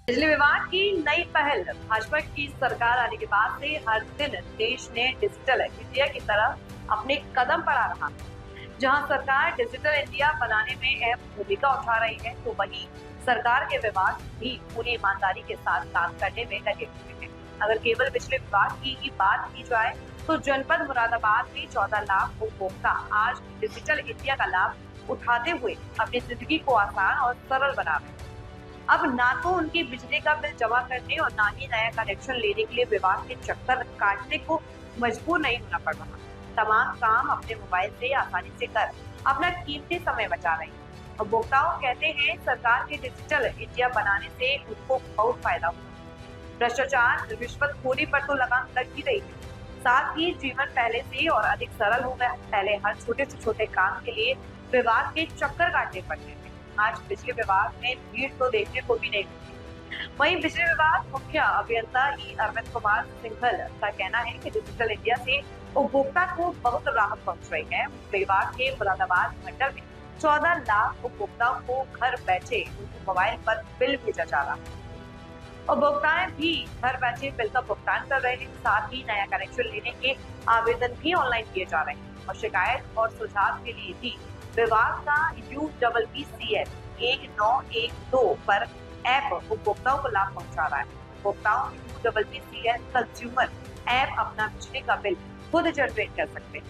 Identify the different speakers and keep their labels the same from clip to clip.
Speaker 1: बिजली विभाग की नई पहल। भाजपा की सरकार आने के बाद से हर दिन देश ने डिजिटल इंडिया की तरफ अपने कदम बढ़ा रहा है। जहां सरकार डिजिटल इंडिया बनाने में अहम भूमिका उठा रही है, तो वहीं सरकार के विभाग भी पूरी ईमानदारी के साथ काम करने में लगे हुए हैं। अगर केवल बिजली विभाग की ही बात की जाए तो जनपद मुरादाबाद में 14 लाख उपभोक्ता आज डिजिटल इंडिया का लाभ उठाते हुए अपनी जिंदगी को आसान और सरल बना रहे हैं। अब ना तो उनकी बिजली का बिल जमा करने और ना ही नया कनेक्शन लेने के लिए विभाग के चक्कर काटने को मजबूर नहीं होना पड़ रहा। तमाम काम अपने मोबाइल से आसानी से कर अपना कीमती समय बचा रहे हैं। उपभोक्ताओं कहते हैं सरकार के डिजिटल इंडिया बनाने से उनको बहुत फायदा हुआ। भ्रष्टाचार, रिश्वतखोरी पर तो लगाम लग ही रही है। साथ ही जीवन पहले से और अधिक सरल हो गया। पहले हर छोटे से छोटे काम के लिए विभाग के चक्कर काटने पड़ते थे। आज बिजली विभाग में भीड़ तो देखने को भी नहीं मिलती। वहीं बिजली विभाग मुख्य अभियंता अरविंद कुमार सिंघल का कहना है कि डिजिटल इंडिया से उपभोक्ता को बहुत राहत पहुंच रही है। विभाग के मुरादाबाद मंडल में 14 लाख उपभोक्ताओं को घर बैठे उनके मोबाइल पर बिल भेजा जा रहा है। उपभोक्ताएं भी घर बैठे बिल का भुगतान कर रहे हैं। साथ ही नया कनेक्शन लेने के आवेदन भी ऑनलाइन किए जा रहे हैं और शिकायत और सुझाव के लिए भी विभाग का UBBCL 1912 पर ऐप उपभोक्ताओं को लाभ पहुंचा रहा है। उपभोक्ताओं UBBCL कंज्यूमर ऐप अपना बिजली का बिल खुद जनरेट कर सकते हैं।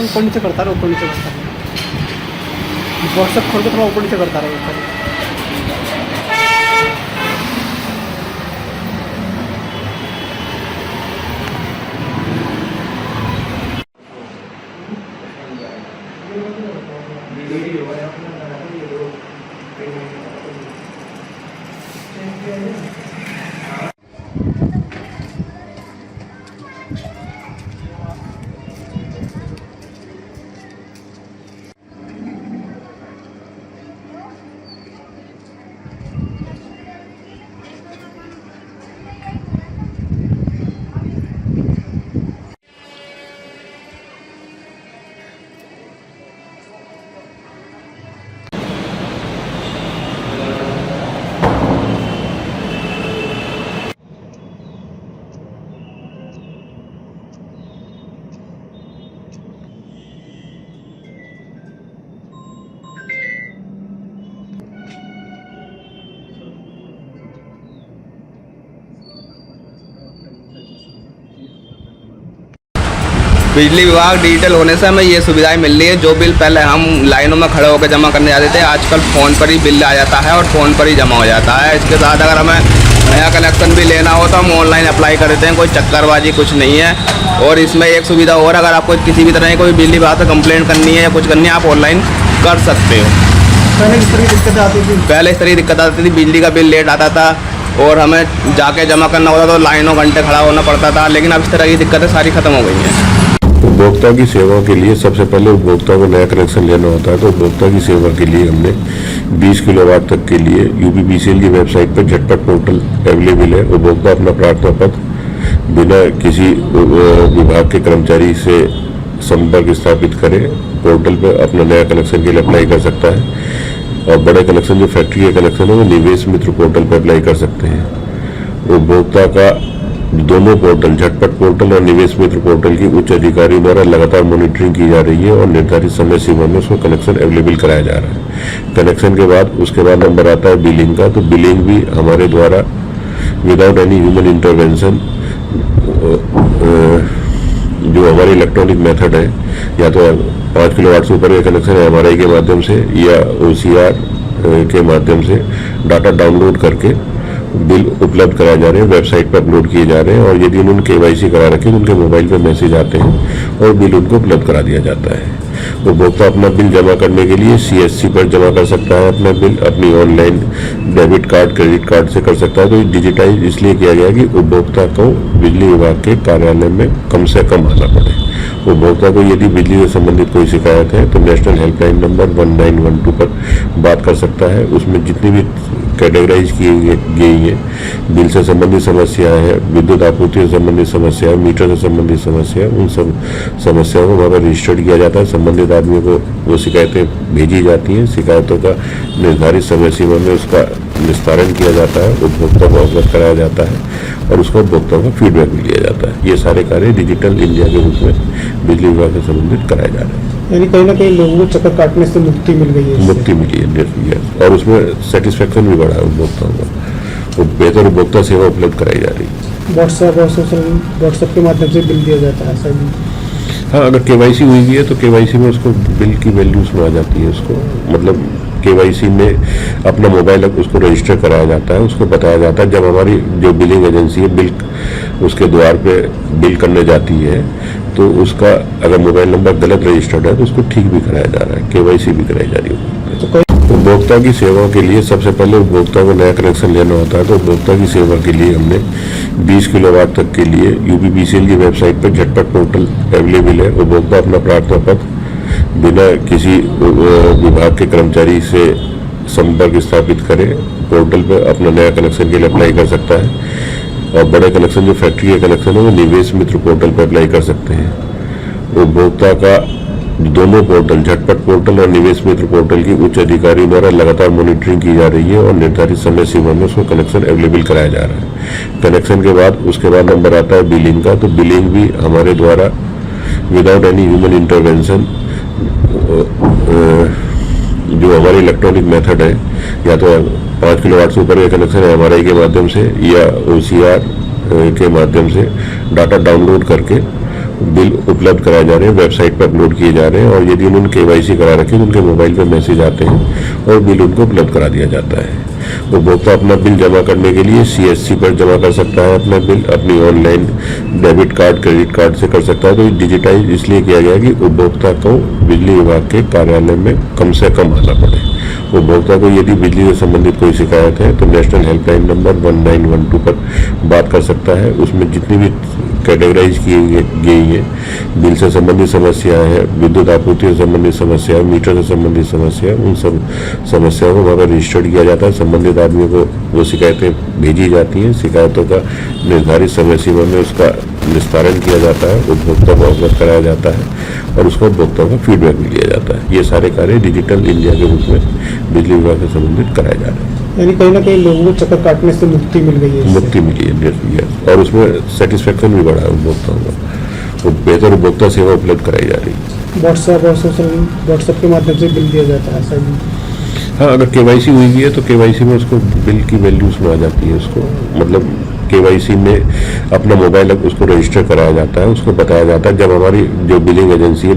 Speaker 2: ऊपर नीचे करता रहा, ऊपर नीचे करता रहा। व्हाट्सएप खोल के थोड़ा ऊपर नीचे करता रहा ऊपर।
Speaker 3: बिजली विभाग डिजिटल होने से हमें ये सुविधाएं मिल रही है। जो बिल पहले हम लाइनों में खड़े होकर जमा करने जाते थे, आजकल फ़ोन पर ही बिल आ जाता है और फ़ोन पर ही जमा हो जाता है। इसके साथ अगर हमें नया कनेक्शन भी लेना हो तो हम ऑनलाइन अप्लाई कर देते हैं, कोई चक्करबाजी कुछ नहीं है। और इसमें एक सुविधा और, अगर आपको किसी भी तरह की कोई बिजली विभाग से कंप्लेंट करनी है या कुछ करनी है, आप ऑनलाइन कर सकते हो।
Speaker 2: पहले इस तरह की दिक्कत आती थी?
Speaker 3: पहले इस तरह की दिक्कत आती थी, बिजली का बिल लेट आता था और हमें जाके जमा करना होता तो लाइनों घंटे खड़ा होना पड़ता था। लेकिन अब इस तरह की दिक्कतें सारी खत्म हो गई हैं।
Speaker 4: उपभोक्ता की सेवा के लिए सबसे पहले उपभोक्ता को नया कनेक्शन लेना होता है, तो उपभोक्ता की सेवा के लिए हमने 20 किलोवाट तक के लिए UBBCL की वेबसाइट पर झटपट पोर्टल अवेलेबल है। उपभोक्ता अपना प्रार्थना पत्र बिना किसी विभाग के कर्मचारी से संपर्क स्थापित करे, पोर्टल पे अपना नया कनेक्शन के लिए अप्लाई कर सकता है। और बड़े कनेक्शन जो फैक्ट्री के कनेक्शन है वो निवेश मित्र पोर्टल पर अप्लाई कर सकते हैं। उपभोक्ता का दोनों पोर्टल, झटपट पोर्टल और निवेश मित्र पोर्टल की उच्च अधिकारियों द्वारा लगातार मॉनिटरिंग की जा रही है और निर्धारित समय सीमा में उसको कनेक्शन अवेलेबल कराया जा रहा है। कनेक्शन के बाद उसके बाद नंबर आता है बिलिंग का, तो बिलिंग भी हमारे द्वारा विदाउट एनी ह्यूमन इंटरवेंशन, जो हमारी इलेक्ट्रॉनिक मेथड है, या तो 5 किलोवाट से ऊपर का कनेक्शन है MRI के माध्यम से या OCR के माध्यम से डाटा डाउनलोड करके बिल उपलब्ध कराए जा रहे हैं, वेबसाइट पर अपलोड किए जा रहे हैं। और यदि उन्होंने KYC करा रखे तो उनके मोबाइल पर मैसेज आते हैं और बिल उनको उपलब्ध करा दिया जाता है। उपभोक्ता अपना बिल जमा करने के लिए CSC पर जमा कर सकता है अपना बिल, अपनी online debit card, credit card से कर सकता है। तो डिजिटाइज इसलिए किया गया कि उपभोक्ता को बिजली विभाग के कार्यालय में कम से कम आना पड़े। उपभोक्ता को यदि बिजली से संबंधित कोई शिकायत है तो नेशनल हेल्पलाइन नंबर 1912 पर बात कर सकता है। उसमें जितनी भी कैटेगराइज की गई है, बिल से संबंधित समस्याएं हैं, विद्युत आपूर्ति से संबंधित समस्या, मीटर से संबंधित समस्या, उन सब समस्याओं को वहाँ पर रजिस्टर्ड किया जाता है। संबंधित आदमी को वो शिकायतें भेजी जाती हैं, शिकायतों का निर्धारित समय सीमा में उसका निस्तारण किया जाता है, उपभोक्ता को अवगत कराया जाता है और उसको उपभोक्ता का फीडबैक भी लिया जाता है। ये सारे कार्य डिजिटल इंडिया के रूप में बिजली विभाग से संबंधित कराए जा रहे हैं।
Speaker 2: यानी कहीं ना कहीं लोगों को चक्कर काटने से मुक्ति मिल गई है,
Speaker 4: मुक्ति मिली है और उसमें सेटिस्फेक्शन भी बढ़ा है उपभोक्ताओं का, बेहतर उपभोक्ता सेवा उपलब्ध कराई जा रही है।
Speaker 2: व्हाट्सएप के माध्यम से बिल दिया जाता है सर।
Speaker 4: हाँ, अगर KYC हुई भी है तो KYC में उसको बिल की वैल्यू उसमें आ जाती है। उसको मतलब KYC में अपना मोबाइल उसको रजिस्टर कराया जाता है, उसको बताया जाता है। जब हमारी जो बिलिंग एजेंसी है बिल उसके द्वार पे बिल करने जाती है तो उसका अगर मोबाइल नंबर गलत रजिस्टर्ड है तो उसको ठीक भी कराया जा रहा है, KYC भी कराई जा रही है। उपभोक्ता की सेवा के लिए सबसे पहले उपभोक्ता को नया कनेक्शन लेना होता है, तो उपभोक्ता की सेवा के लिए हमने 20 किलोवाट तक के लिए UPPCL की वेबसाइट पर झटपट पोर्टल अवेलेबल है। उपभोक्ता अपना प्रार्थना पत्र बिना किसी विभाग के कर्मचारी से संपर्क स्थापित करे, पोर्टल पर अपना नया कनेक्शन के लिए अप्लाई कर सकता है। और बड़े कनेक्शन जो फैक्ट्री के कनेक्शन है वो निवेश मित्र पोर्टल पर अप्लाई कर सकते हैं। उपभोक्ता का दोनों पोर्टल, झटपट पोर्टल और निवेश मित्र पोर्टल की उच्च अधिकारियों द्वारा लगातार मॉनिटरिंग की जा रही है और निर्धारित समय सीमा में उसको कनेक्शन अवेलेबल कराया जा रहा है। कनेक्शन के बाद उसके बाद नंबर आता है बिलिंग का, तो बिलिंग भी हमारे द्वारा विदाउट एनी ह्यूमन इंटरवेंशन, जो हमारी इलेक्ट्रॉनिक मेथड है, या तो 5 किलोवाट से ऊपर का कनेक्शन है MRI के माध्यम से या OCR के माध्यम से डाटा डाउनलोड करके बिल उपलब्ध कराए जा रहे हैं, वेबसाइट पर अपलोड किए जा रहे हैं। और यदि उन्होंने KYC करा रखे तो उनके मोबाइल पर मैसेज आते हैं और बिल उनको उपलब्ध करा दिया जाता है। उपभोक्ता अपना बिल जमा करने के लिए CSC पर जमा कर सकता है अपना बिल, अपनी online debit card, credit card से कर सकता है। तो डिजिटाइज इसलिए किया गया कि उपभोक्ता को बिजली विभाग के कार्यालय में कम से कम आना पड़े। उपभोक्ता को यदि बिजली से संबंधित कोई शिकायत है तो नेशनल हेल्पलाइन नंबर 1912 पर बात कर सकता है। उसमें जितनी भी कैटेगराइज की गई है, बिल से संबंधित समस्याएं हैं, विद्युत आपूर्ति से संबंधित समस्या, मीटर से संबंधित समस्या, उन सब समस्याओं को वहाँ पर रजिस्टर्ड किया जाता है। संबंधित आदमी को वो शिकायतें भेजी जाती हैं, शिकायतों का निर्धारित समय सीमा में उसका निस्तारण किया जाता है, उपभोक्ता को अवगत कराया जाता है और उसको उपभोक्ता का फीडबैक भी लिया जाता है। ये सारे कार्य डिजिटल इंडिया के रूप में बिजली विभाग से संबंधित कराए जा रहे हैं।
Speaker 2: यानी कहीं ना कहीं लोगों को चक्कर काटने से मुक्ति मिल गई है,
Speaker 4: मुक्ति मिली है और उसमें सेटिस्फेक्शन भी बढ़ा है उपभोक्ताओं का, बेहतर उपभोक्ता सेवा उपलब्ध कराई जा रही है।
Speaker 2: व्हाट्सएप के माध्यम से बिल दिया जाता है सर।
Speaker 4: हाँ, अगर KYC हुई भी है तो KYC में उसको बिल की वैल्यू उसमें आ जाती है। उसको मतलब KYC में अपना मोबाइल उसको रजिस्टर कराया जाता है, उसको बताया जाता है। जब हमारी जो बिलिंग एजेंसी है